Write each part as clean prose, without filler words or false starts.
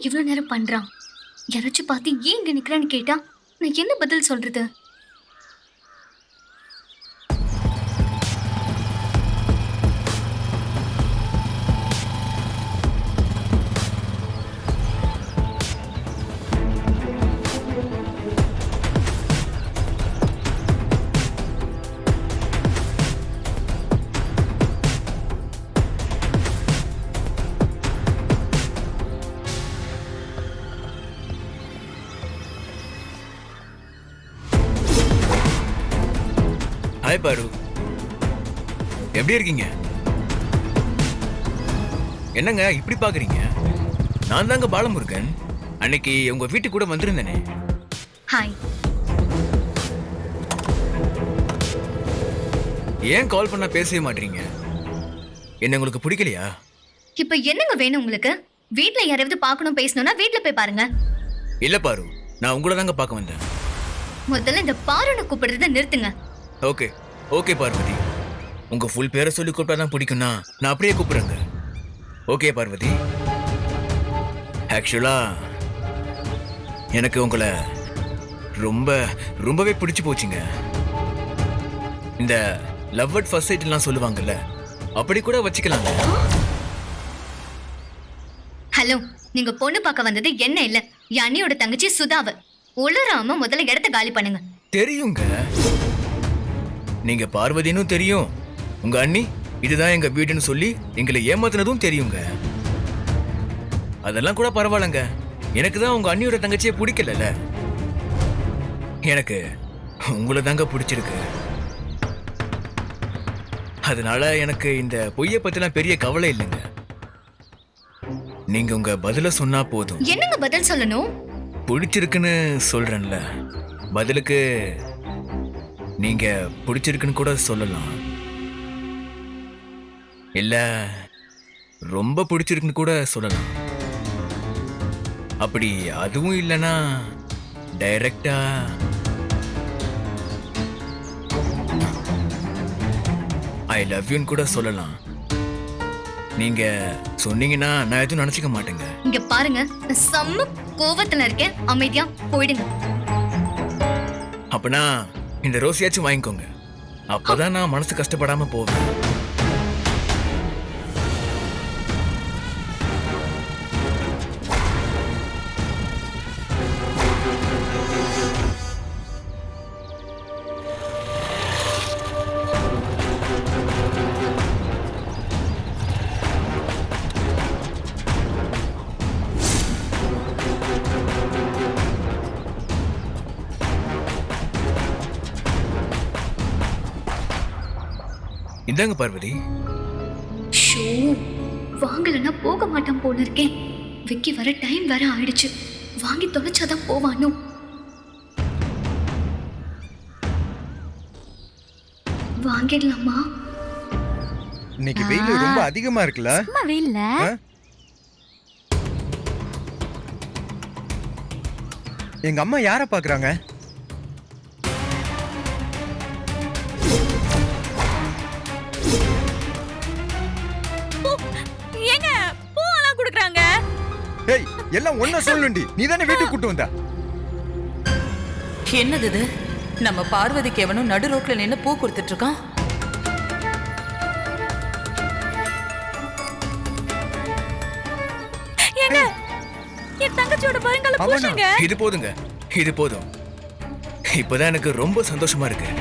இவ்வளவு நேரம் பண்றான்? யாராச்சும் பார்த்து ஏன் இங்க நிக்கிறான்னு கேட்டா நான் என்ன பதில் சொல்றது? ஹாய் பாரு, எப்படி இருக்கீங்க? என்னங்க இப்படி பாக்குறீங்க? நான் தாங்க பாலமுருகன். அன்னைக்கு உங்க வீட்டுக்கு கூட வந்திருந்தேனே. ஹாய். ஏன் கால் பண்ணா பேசவே மாட்டீங்க? என்ன உங்களுக்கு பிடிக்கலையா? இப்ப என்னங்க வேணும் உங்களுக்கு? வீட்ல யாராவது பார்க்கணும் பேசணும்னா வீட்ல போய் பாருங்க. இல்ல பாரு, நான் உங்களை தாங்க பார்க்க வந்தேன். முதல்ல இந்த பாருன்னு கூப்பிடுறத நிறுத்துங்க. ஓகே ஓகே பார்வதி, உங்க ஃபுல் பேரை சொல்லி கூப்பிட்டா தான் பிடிக்கும்னா நான் அப்படியே கூப்பிடுறேங்க. ஓகே பார்வதி, ஆக்சுவலா எனக்கு உங்களை ரொம்பவே பிடிச்சு போச்சுங்க. இந்த லவ் அட் ஃபர்ஸ்ட் சைட்லாம் சொல்லுவாங்கல்ல, அப்படி கூட வச்சுக்கலாங்க. ஹலோ, நீங்க பொண்ணு பார்க்க வந்தது என்ன இல்ல, என் அண்ணியோட தங்கச்சி சுதாவை. உளராம முதல்ல இடத்த காலி பண்ணுங்க. தெரியுங்க, நீங்க பார்வதின்னு தெரியும். உங்க அண்ணி இதுதான் எங்க வீடுன்னு சொல்லி எங்களை ஏமாத்தினதும் தெரியுங்க. அதெல்லாம் கூட பரவாயில்லங்க. எனக்கு தான் உங்க அண்ணியோட தங்கச்சியை பிடிக்கல. எனக்கு உங்களை தாங்க பிடிச்சிருக்கு. அதனால எனக்கு இந்த பொய்யை பத்திலாம் பெரிய கவலை இல்லைங்க. நீங்க உங்க பதில சொன்னா போதும். என்னங்க பதில் சொல்லணும்? பிடிச்சிருக்குன்னு சொல்றேன்ல, பதிலுக்கு நீங்க பிடிச்சிருக்குன்னு கூட சொல்லலாம். இல்ல ரொம்ப பிடிச்சிருக்குன்னு கூட சொல்லலாம். அப்படி அதுவும் இல்லைன்னா டைரக்டா ஐ லவ் யூன்னு கூட சொல்லலாம். நீங்க சொன்னீங்கன்னா நான் எதுவும் நினைச்சுக்க மாட்டேங்க. இங்க பாருங்க, நான் செம்ம கோவத்துல இருக்கேன். அமைதியா போயிடுங்க. அப்பனா இந்த ரோஸியாச்சும் வாங்கிக்கோங்க. அப்பதான் நான் மனசு கஷ்டப்படாம போவேன். இந்தாங்க பார்வதி. ஷோ, வாங்கலன்னா போக மாட்டான் போல இருக்கேன். விக்கி வர டைம் வேற ஆயிடுச்சு. வாங்கி தொலைச்சாதான் போவானோ. வாங்கிடலாமா? இன்னைக்கு வெயில் ரொம்ப அதிகமா இருக்குல்ல? சும்மா வெயில்ல. எங்க அம்மா யார பாக்குறாங்க? ஏங்க பூவெல்லாம் குடுக்குறாங்க? ஏய், எல்லாம் ஒண்ணா சொல்லுண்டி. நீ தானே வீட்டுக்கு கூட்டு வந்த. என்னது இது? நம்ம பார்வதிக்கு எவனும் நடு ரோட்ல நின்னு பூ கொடுத்துட்டு இருக்கான். ஏங்க, என் தங்கச்சியோட பழங்கால பூஷங்க. இது போதுங்க, இது போதும். இப்பதான் எனக்கு ரொம்ப சந்தோஷமா இருக்கு.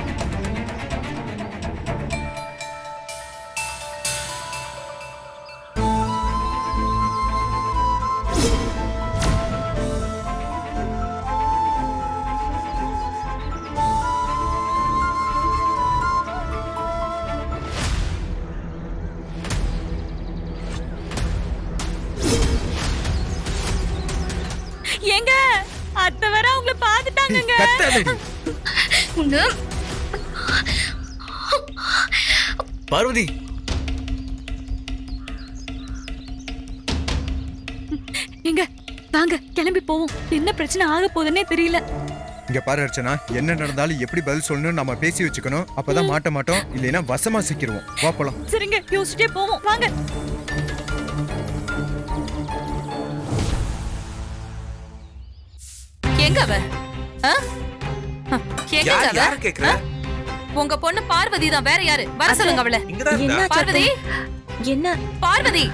ஏங்க, அத்தை வேற அவங்கள பாத்துட்டாங்கங்க. பார்வதி, எங்க வாங்க கிளம்பி போவோம். என்ன பிரச்சனை ஆக போகுதுன்னே தெரியல. இங்க பாரு அர்ச்சனா, என்ன நடந்தாலும் எப்படி பதில் சொல்லணும் நம்ம பேசி வச்சுக்கணும். அப்பதான் மாட்ட மாட்டோம், இல்லைன்னா வசமா சிக்கிடுவோம். வா போலாம். சரிங்க, யோசிச்சுட்டே போவோம் வாங்க. எங்க அவ ஆ? எங்க யார் அவ? யார கேக்குற? உங்க பொண்ணு பார்வதி தான், வேற யாரு? வர சொல்லுங்க அவள. இங்கதான் இருந்தா. பார்வதி, என்ன பார்வதி,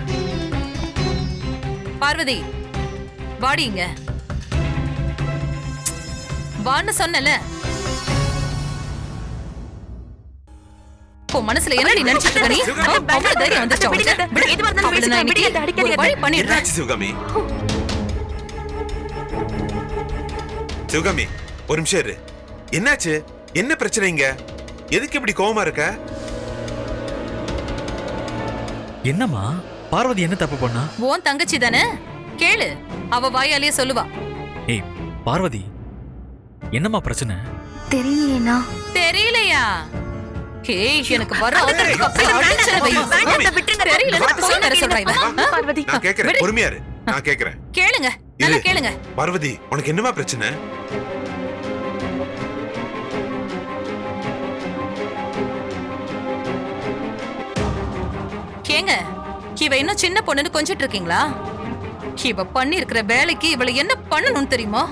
பார்வதி, வாடி இங்க. வான்னு சொன்னல. உன் மனசுல என்னடி நினைச்சிட்டு இருக்க நீ? அவ்வளவு தைரியம் வந்துச்சு உனக்கு? அவளை நான் இன்னைக்கு ஒரு வழி பண்ணிடுறேன். என்னாச்சு சிவகாமி? சிவகாமி ஒரு நிமிஷம் இரு. என்னாச்சு? என்ன பிரச்சனை இங்க? எதுக்கு இப்படி கோவமா இருக்க? என்னம்மா பார்வதி என்ன தப்பு பண்ணா? உன் தங்கச்சி தானே, கேளு, அவ வாயாலேயே சொல்லுவா. ஏய் பார்வதி, என்னம்மா பிரச்சனை? தெரியலையேண்ணா. தெரியலையா? ஏய், எனக்கு வர ஆத்திரத்துக்கு அப்படியே அடிச்சிட வை. தெரியலன்னா போய் வேற சொல்றா இவ. பார்வதி நான் கேக்குறேன், பொறுமையா இரு. நான் கேக்குறேன். கேளுங்க, நல்லா இரு. கேளுங்க. பார்வதி, உனக்கு என்னமா பிரச்சனை? கேங்க, இவ இன்னும் சின்ன பொண்ணுன்னு கொஞ்சிட்டு இருக்கீங்களா? இவ பண்ணி இருக்கிற வேலைக்கு இவளை என்ன பண்ணணும்னு தெரியுமா?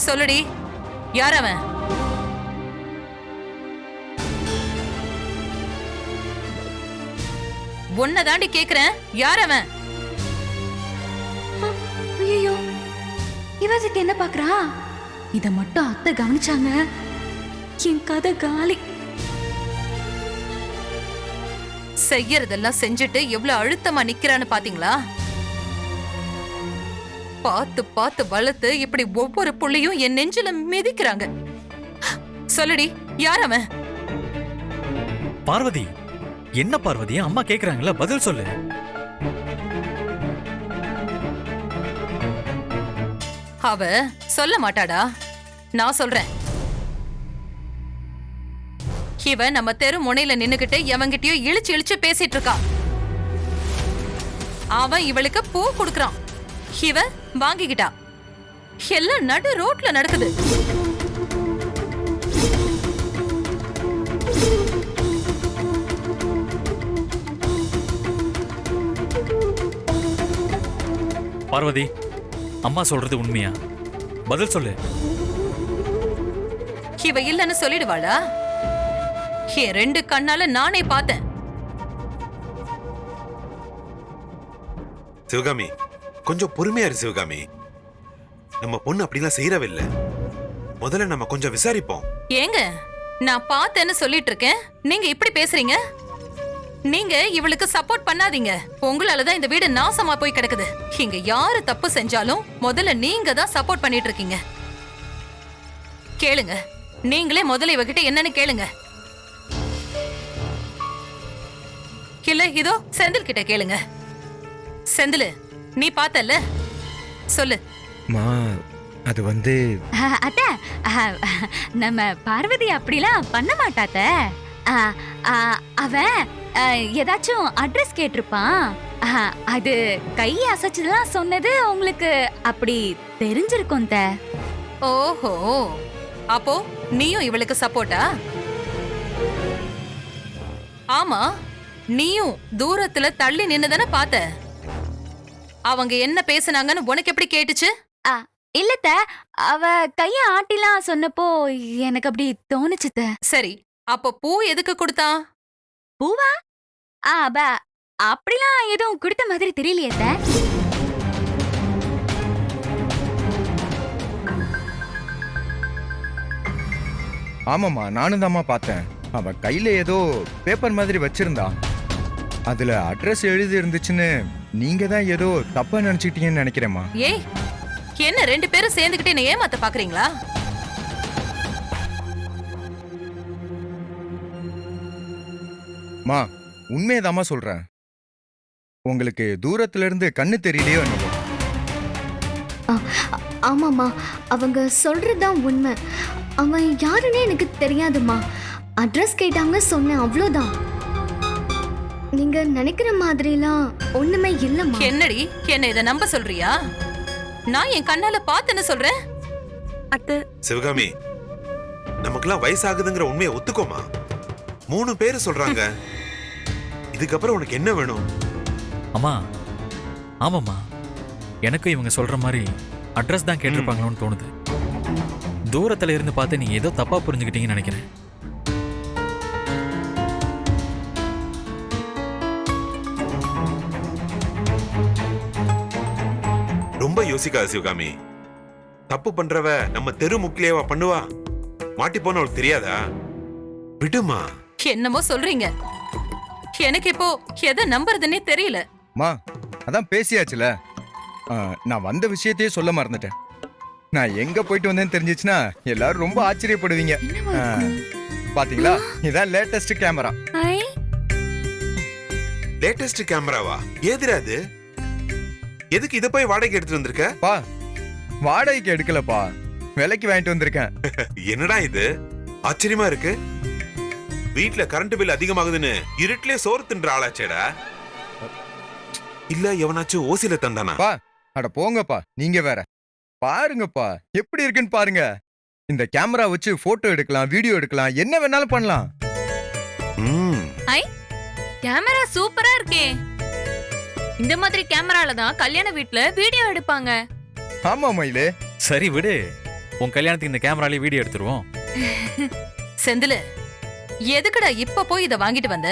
சொல்லுடி, யார் அவன்? உன்னை தாண்டி கேக்குறேன், யார் அவன்? ஐயோ, இவதுக்கு என்ன பாக்குறா? இத மட்டும் அத்தை கவனிச்சாங்க, என் கதை காலி. செய்யறதெல்லாம் செஞ்சுட்டு எவ்வளவு அழுத்தமா நிக்கிறான்னு பாத்தீங்களா? பார்த்து பார்த்து வளர்த்து இப்படி ஒவ்வொரு புள்ளையும் என் நெஞ்சில மிதிக்கிறாங்க. சொல்லுடி, யார் அவன்? பார்வதி, என்ன பார்வதி? அம்மா கேக்குறாங்கல்ல, பதில் சொல்லு. அவ சொல்ல மாட்டாடா, நான் சொல்றேன். இவ நம்ம தெரு முனையில நின்னுகிட்டு எவங்கிட்டயோ இழிச்சு இழிச்சு பேசிட்டு இருக்கா. அவன் இவளுக்கு பூ கொடுக்கறான், இவ வாங்கிக்கிட்டா. எல்லாம் நடு ரோட்ல நடக்குது. பார்வதி, அம்மா சொல்றது உண்மையா? பதில் சொல்லு. இவ இல்லன்னு சொல்லிடுவாளா? என் ரெண்டு கண்ணால நானே பார்த்தேன். சிவகாமி கொஞ்சம் பொறுமையா இரு சிவகாமி. நம்ம பொண்ணு அப்படிலாம் செய்யறவில்லை. முதல்ல நம்ம கொஞ்சம் விசாரிப்போம். ஏங்க, நான் பார்த்தேன்னு சொல்லிட்டு இருக்கேன், நீங்க இப்படி பேசுறீங்க? நீங்க இவளுக்கு சப்போர்ட் பண்ணாதீங்க. உங்களாலதான் இந்த வீடு நாசமா போய் கிடக்குது. இங்க யாரு தப்பு செஞ்சாலும் முதல்ல நீங்க தான் சப்போர்ட் பண்ணிட்டு இருக்கீங்க. கேளுங்க, நீங்களே முதல்ல இவகிட்ட என்னன்னு கேளுங்க. இல்ல இதோ செந்தில் கிட்ட கேளுங்க. செந்தில், நீ பார்த்தல்ல, சொல்லு. மா அது வந்து அத்த, நம்ம பார்வதி அப்படிலாம் பண்ண மாட்டாத்த. அவன் ஏதாச்சும் அட்ரஸ் கேட்டிருப்பான். அது கை அசைச்சதெல்லாம் சொன்னது உங்களுக்கு அப்படி தெரிஞ்சிருக்கும் த. ஓஹோ, அப்போ நீயும் இவளுக்கு சப்போர்ட்டா? ஆமா, நீயும் தூரத்துல தள்ளி நின்னுதானே பார்த்த. அவங்க என்ன பேசுனாங்கன்னு உனக்கு எப்படி கேட்டுச்சு? இல்லத்த, அவ கைய ஆட்டிலாம் சொன்னப்போ எனக்கு அப்படி தோணுச்சுத்த. சரி, அப்போ பூ எதுக்கு கொடுத்தான்? பூவா? அப்படிலாம் எதுவும் கொடுத்த மாதிரி தெரியலையேத்த. ஆமாம்மா, நானும் தாம்மா பார்த்தேன். அவ கையில ஏதோ பேப்பர் மாதிரி வச்சிருந்தா. அதுல அட்ரஸ் எழுதி இருந்துச்சுன்னு நீங்க தான் ஏதோ தப்பா நினைச்சிட்டீங்கன்னு நினைக்கிறேம்மா. ஏய், என்ன ரெண்டு பேரும் சேர்ந்துகிட்டு என்ன ஏமாத்த பாக்குறீங்களா? மா, உண்மையதாம்மா சொல்றேன். உங்களுக்கு தூரத்துல இருந்து கண்ணு தெரியலையோ என்னவோ. ஆமாம்மா, அவங்க சொல்றதுதான் உண்மை. அவன் யாருன்னே எனக்கு தெரியாதுமா. அட்ரஸ் கேட்டாங்க, சொன்னேன், அவ்வளோதான். நீங்க நினைக்கிற மாதிரிலாம் ஒண்ணுமே இல்லம்மா. என்னடி, என்ன இதை நம்ப சொல்றியா? நான் என் கண்ணால பார்த்தேன்னு சொல்றேன். அத்து, சிவகாமி, நமக்கெல்லாம் வயசாகுதுங்கிற உண்மையை ஒத்துக்கோமா. 3 பேரு சொல்றாங்க. இதுக்கப்புறம் உனக்கு என்ன வேணும்? அம்மா, ஆமாம்மா, எனக்கும் இவங்க சொல்ற மாதிரி அட்ரஸ் தான் கேட்டிருப்பாங்களோன்னு தோணுது. தூரத்துல இருந்து பார்த்து நீங்க ஏதோ தப்பா புரிஞ்சுக்கிட்டீங்கன்னு நினைக்கிறேன். ரொம்ப யோசிக்காத சிவகாமி. தப்பு பண்றவ நம்ம தெரு முக்கிலேவா பண்ணுவா? மாட்டி போன அவளுக்கு தெரியாதா? விடுமா. என்னமோ சொல்றீங்க, எனக்கு இப்போ எதை நம்புறதுன்னே தெரியல. மா அதான் பேசியாச்சுல. நான் வந்த விஷயத்தையே சொல்ல மறந்துட்டேன். நான் எங்க போயிட்டு வந்தேன்னு தெரிஞ்சிச்சுன்னா எல்லாரும் ரொம்ப ஆச்சரியப்படுவீங்க. என்னவா இருக்கும்? பாத்தீங்களா, இதான் லேட்டஸ்ட் கேமரா. ஐ லேட்டஸ்ட் கேமராவா? ஏதுடா அது? எதுக்கு இத போய் வாடகைக்கு எடுத்துட்டு வந்திருக்க? பா வாடகைக்கு எடுக்கலப்பா, விலைக்கு வாங்கிட்டு வந்திருக்கேன். என்னடா இது ஆச்சரியமா இருக்கு. வீட்ல கரண்ட் பில் அதிகமாகுதுன்னு இருட்டிலே சோறு தின்ற ஆளாச்சேடா. இல்ல எவனாச்சும் ஓசில தந்தானா? பா அட போங்கப்பா, நீங்க வேற. பாருங்கப்பா எப்படி இருக்குன்னு பாருங்க. இந்த கேமரா வச்சு போட்டோ எடுக்கலாம், வீடியோ எடுக்கலாம், என்ன வேணாலும் பண்ணலாம். ம், கேமரா சூப்பரா இருக்கே. இந்த மாதிரி கேமரால தான் கல்யாண வீட்ல வீடியோ எடுப்பாங்க. ஆமா மயிலே. சரி விடு, உன் கல்யாணத்துக்கு இந்த கேமராலே வீடியோ எடுத்துருவோம். செந்திலு, எதுக்குடா இப்ப போய் இத வாங்கிட்டு வந்த?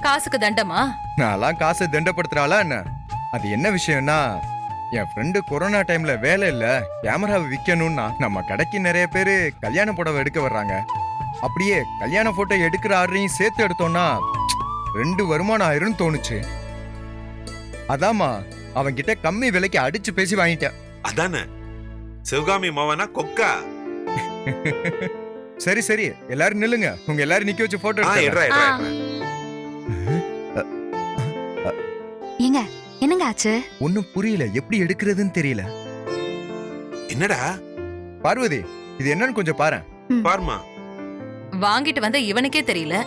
காசுக்கு தண்டமா? நான்லாம் காசை தண்டப்படுத்துறாளா என்ன? அது என்ன விஷயம்னா, என் ஃப்ரெண்டு கொரோனா டைம்ல வேலை இல்ல, கேமராவை விற்கணும்னா நம்ம கடைக்கு நிறைய பேரு கல்யாண புடவை எடுக்க வர்றாங்க. அப்படியே கல்யாண போட்டோ எடுக்கிற ஆர்டரையும் சேர்த்து எடுத்தோம்னா 2 வருமானம் ஆயிரும்னு தோணுச்சு. அதாம்மா அவன்கிட்ட கம்மி விலைக்கு அடிச்சு பேசி வாங்கிட்டேன். அதானே சிவகாமி மாவனா கொக்கா. சரி சரி, எல்லாரும் நில்லுங்க. உங்க எல்லாரும் நிக்க வச்சு போட்டோ எடுத்து. ஏங்க என்னங்க ஆச்சு? ஒன்னும் புரியல, எப்படி எடுக்கிறதுன்னு தெரியல. என்னடா பார்வதி, இது என்னன்னு கொஞ்சம் பாரு. பாருமா. வாங்கிட்டு வந்த இவனுக்கே தெரியல.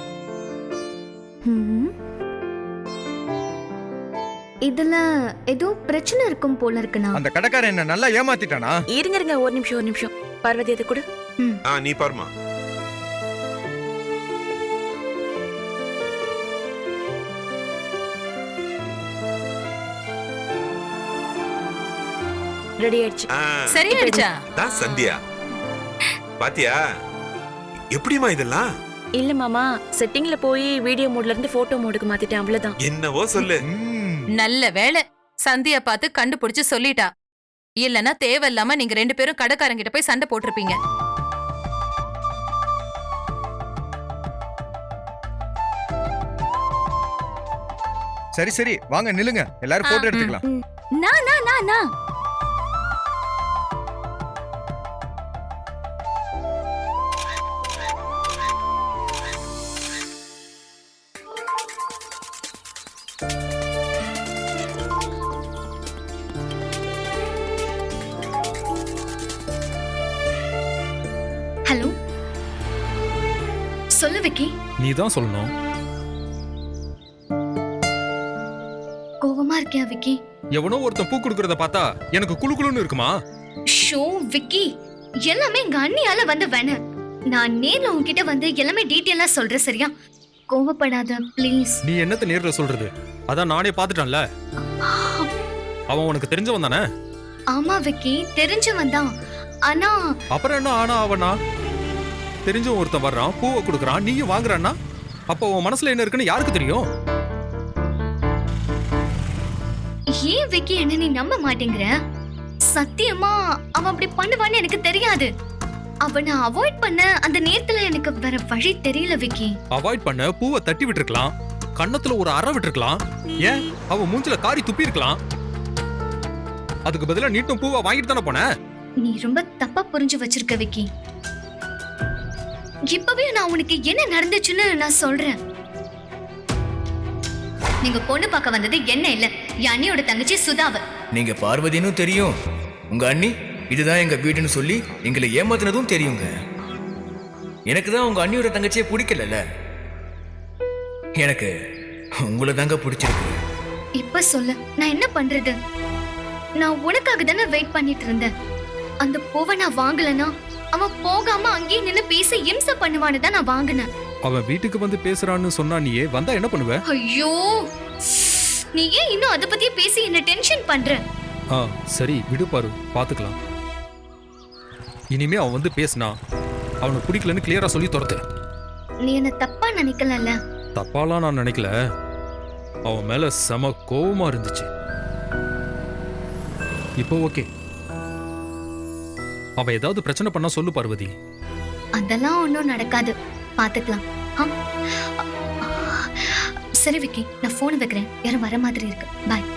இதுல ஏதோ பிரச்சனை இருக்கும் போல இருக்குண்ணா. அந்த கடைக்காரன் என்ன நல்லா ஏமாத்திட்டானா? இருங்க ஒரு நிமிஷம். பார்வதி அது கூட. நீ பாருமா. ரெடி ஆயிடுச்சு. சரியாயிடுச்சா? தான் சந்தியா. பாத்தியா எப்படிமா இதெல்லாம்? இல்ல மாமா, செட்டிங்ல போய் வீடியோ மோட்ல இருந்து போட்டோ மோடுக்கு மாத்திட்டேன், அவ்வளவுதான். என்னவோ சொல்லு. நல்ல வேளை சந்தியா பார்த்து கண்டுபிடிச்சு சொல்லிட்டா. இல்லனா தேவையில்லாம நீங்க 2 பேரும் கடைக்காரங்கிட்ட போய் சண்டை போட்டிருப்பீங்க. சரி சரி, வாங்க நில்லுங்க, எல்லாரும் போட்டோ எடுத்துக்கலாம். நான் நான் நான் நான் ஹலோ, சொல்லு விக்கி. நீ தான் சொல்லணும். கோவமா இருக்கியா விக்கி? எவனோ ஒருத்தன் பூ கொடுக்கறத பார்த்தா எனக்கு குளுகுளுன்னு இருக்குமா? ஷோ விக்கி, எல்லாமே எங்க அண்ணியால வந்த வேண. நான் நேர்ல உன்கிட்ட வந்து எல்லாமே டீட்டெயிலா சொல்றேன், சரியா? கோவப்படாத ப்ளீஸ். நீ என்னத்த நேர்ல சொல்றது? அதான் நானே பாத்துட்டேன்ல. அவன் உனக்கு தெரிஞ்சவன் தானே? ஆமா விக்கி, தெரிஞ்சவன் தான். ஆனா அப்புறம் என்ன ஆனா அவனா? தெரிஞ்சவன் ஒருத்தன் வர்றான், பூவை கொடுக்கறான், நீயும் வாங்குறான்னா அப்போ உன் மனசுல என்ன இருக்குன்னு யாருக்கு தெரியும்? ஏன் விக்கி என்ன நீ நம்ப மாட்டேங்கிற? சத்தியமா அவன் அப்படி பண்ணுவான்னு எனக்கு தெரியாது. அவனை அவாய்ட் பண்ண அந்த நேரத்துல எனக்கு வேற வழி தெரியல விக்கி. அவாய்ட் பண்ண பூவை தட்டி விட்டுருக்கலாம், கன்னத்துல ஒரு அறை விட்டுருக்கலாம், ஏன் அவன் மூஞ்சில காரி துப்பி இருக்கலாம். அதுக்கு பதிலா நீட்டும் பூவை வாங்கிட்டு தானே போன. நீ ரொம்ப தப்பா புரிஞ்சு வச்சிருக்க விக்கி. இப்பவே நான் உனக்கு என்ன நடந்துச்சுன்னு நான் சொல்றேன். நீங்க பொண்ணு பார்க்க வந்தது என்ன இல்ல, என் அண்ணியோட தங்கச்சி சுதாவ. நீங்க பார்வதினும் தெரியும், உங்க அண்ணி இதுதான் எங்க வீடுன்னு சொல்லி எங்களை ஏமாத்தினதும் தெரியுங்க. எனக்கு தான் உங்க அண்ணியோட தங்கச்சியை பிடிக்கல. எனக்கு உங்களை தாங்க பிடிச்சிருக்கு. இப்ப சொல்லு, நான் என்ன பண்றது? நான் உனக்காக தானே வெயிட் பண்ணிட்டு இருந்தேன். அந்த பூவை நான் வாங்கலனா அவன் போகாம அங்கேயே நின்னு பேசி இம்சை பண்ணுவான்னு தான் நான் வாங்கினேன். அவன் வீட்டுக்கு வந்து பேசுறான்னு சொன்னா நீயே வந்தா என்ன பண்ணுவ? ஐயோ, நீ ஏன் இன்னும் அத பத்தியே பேசி என்ன டென்ஷன் பண்ற? ஆ சரி விடு பாரு, பார்த்துக்கலாம். இனிமே அவன் வந்து பேசினா அவனுக்கு பிடிக்கலன்னு கிளியரா சொல்லி துரத்து. நீ என்ன தப்பா நினைக்கலல்ல? தப்பாலாம் நான் நினைக்கல. அவன் மேல செம கோவமா இருந்துச்சு. இப்போ ஓகே. அவன் ஏதாவது பிரச்சனை பண்ணா சொல்லு பார்வதி. அதெல்லாம் ஒன்றும் நடக்காது, பாத்துக்கலாம். ஆ? சரி விக்கி, நான் போன் வைக்கிறேன், யாரும் வர மாதிரி இருக்கு. பாய்.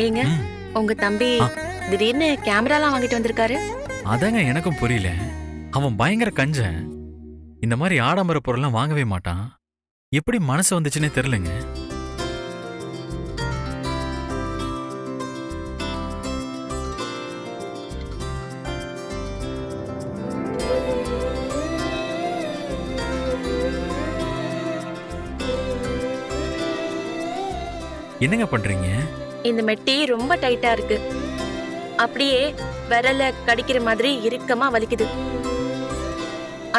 ஏங்க, ம். உங்க தம்பி ஆ. திடீர்னு கேமராலாம் வாங்கிட்டு வந்திருக்காரு. அதாங்க எனக்கும் புரியல. அவன் பயங்கர கஞ்சன். இந்த மாதிரி ஆடம்பர பொருள்லாம் வாங்கவே மாட்டான். எப்படி மனசு வந்துச்சுன்னே தெரியலங்க. என்னங்க பண்றீங்க? இந்த மெட்டி ரொம்ப டைட்டா இருக்கு. அப்படியே விரல கடிக்கிற மாதிரி இறுக்கமா வலிக்குது.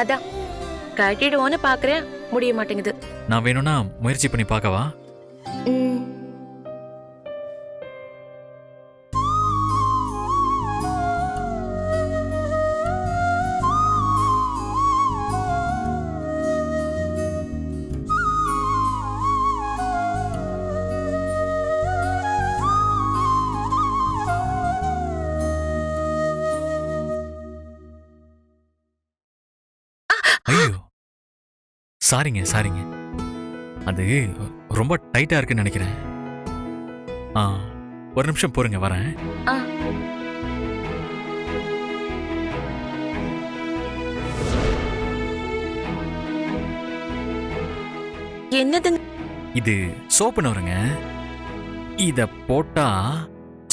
அதான் கட்டிடுவோன்னு பாக்குறேன், முடிய மாட்டேங்குது. நான் வேணும்னா முயற்சி பண்ணி பார்க்கவா? ம். ஐயோ, சாரிங்க சாரிங்க. அது ரொம்ப டைட்டா இருக்குன்னு நினைக்கிறேன். ஆ, ஒரு நிமிஷம் பொறுங்க, வரேன். ஆ. என்னதுங்க? இது சோப்பு நூறுங்க. இத போட்டா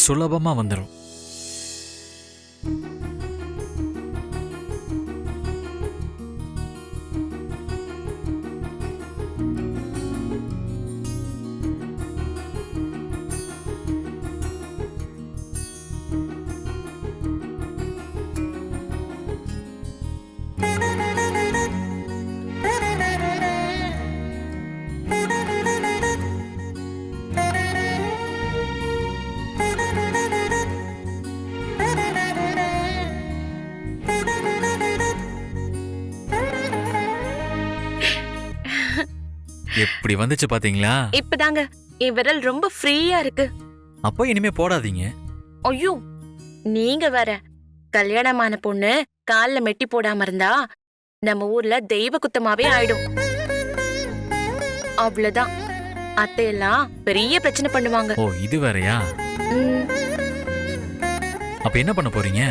சுலபமா வந்துடும். எப்படி வந்துச்சு பாத்தீங்களா? இப்பதாங்க என் விரல் ரொம்ப ஃப்ரீயா இருக்கு. அப்போ இனிமே போடாதீங்க. ஐயோ, நீங்க வேற. கல்யாணமான பொண்ணு கால்ல மெட்டி போடாம இருந்தா நம்ம ஊர்ல தெய்வ குத்தமாவே ஆயிடும். அவ்வளவுதான். அத்தையெல்லாம் பெரிய பிரச்சனை பண்ணுவாங்க. ஓ, இது வேறயா? ம், அப்ப என்ன பண்ண போறீங்க?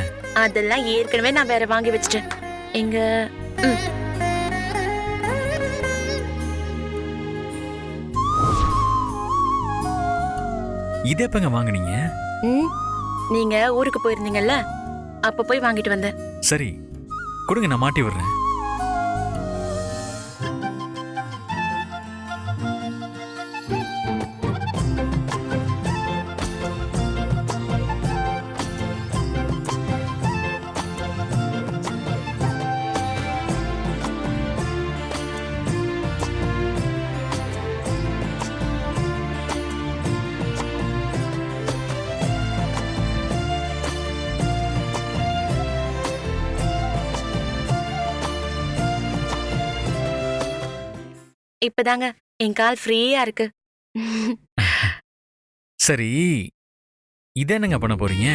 அதெல்லாம் ஏற்கனவே நான் வேற வாங்கி வச்சிட்டேன். எங்க ம், இது எப்பங்க வாங்குனீங்க? ம், நீங்க ஊருக்கு போயிருந்தீங்கல்ல, அப்ப போய் வாங்கிட்டு வந்தேன். சரி, கொடுங்க, நான் மாட்டி விடுறேன். இப்பதாங்க என் கால் ஃப்ரீயா இருக்கு. சரி, இத என்னங்க பண்ண போறீங்க?